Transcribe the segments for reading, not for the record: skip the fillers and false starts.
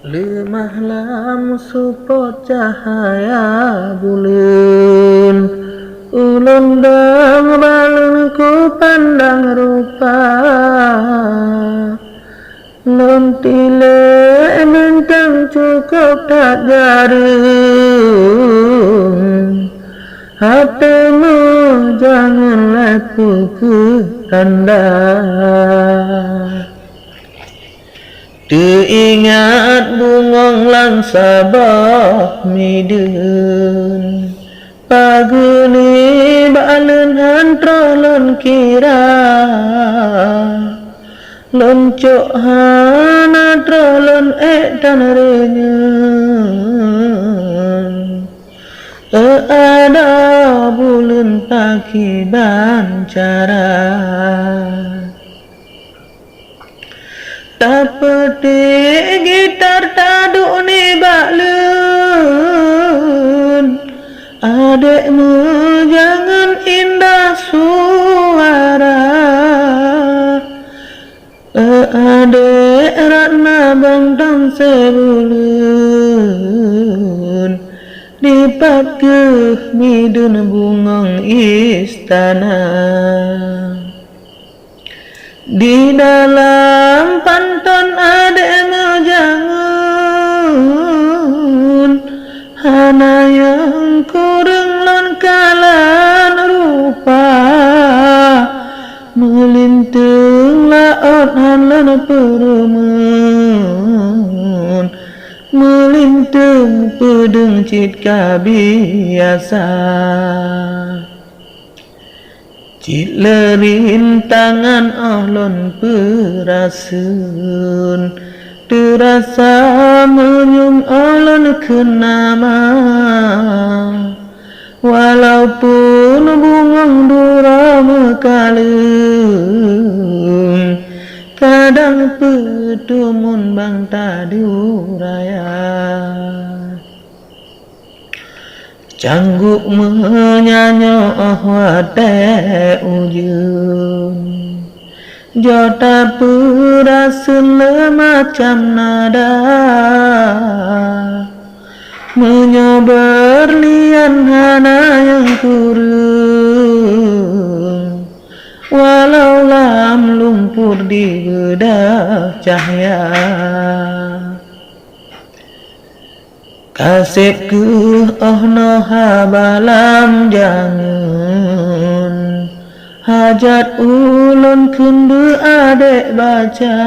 Lemahlah support cahaya bulan, ulun dang balun ku pandang rupa, lontile bintang cukup tak jarum, hatimu janganlah pukul tanda. Teringat bungong lang sabah midun, paguni balun hantrolon kira, loncok hana trolon tan renyun, ada bulun pagi bancara. Tak peti gitar taduk ni balun, adekmu jangan indah suara, adek ratna bangtang sebulun, dipakuh midun bungong istana. Di dalam pantun adekmu jangan, hana yang kurang lon kalan rupa, melintung laot halan perumun, melintung pedeng citka biasa. Cilerin tangan ahlon perasun, terasa menyung ahlon kenama, walaupun bungong dura mekalung, kadang petumun bang taduraya. Cangguk menyanyo wate ujung, jota perasun lemacam nada, menyobar lian hana yang kurung, walau lam lumpur di bedah cahaya. Kasihku no habalam jangan, hajat ulun kundu adek baca,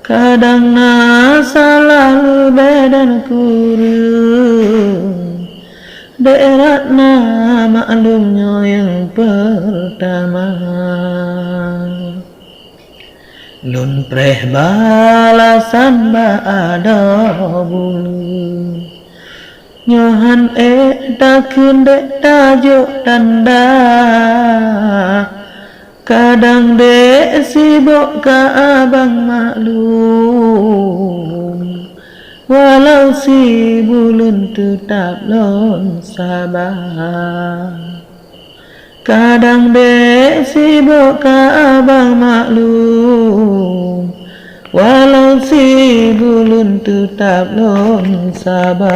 kadang nasalah bedan kurung, daerah maklumnya yang pertama. Lun preh balasan ba ada bulu, nyohan takun dek tajuk tanda, kadang dek sibuk ka abang maklum, walau si bulun tetap lon sabar. Kadang dek sibuk ka abang maklum, walau si bulun tetap lon sabar.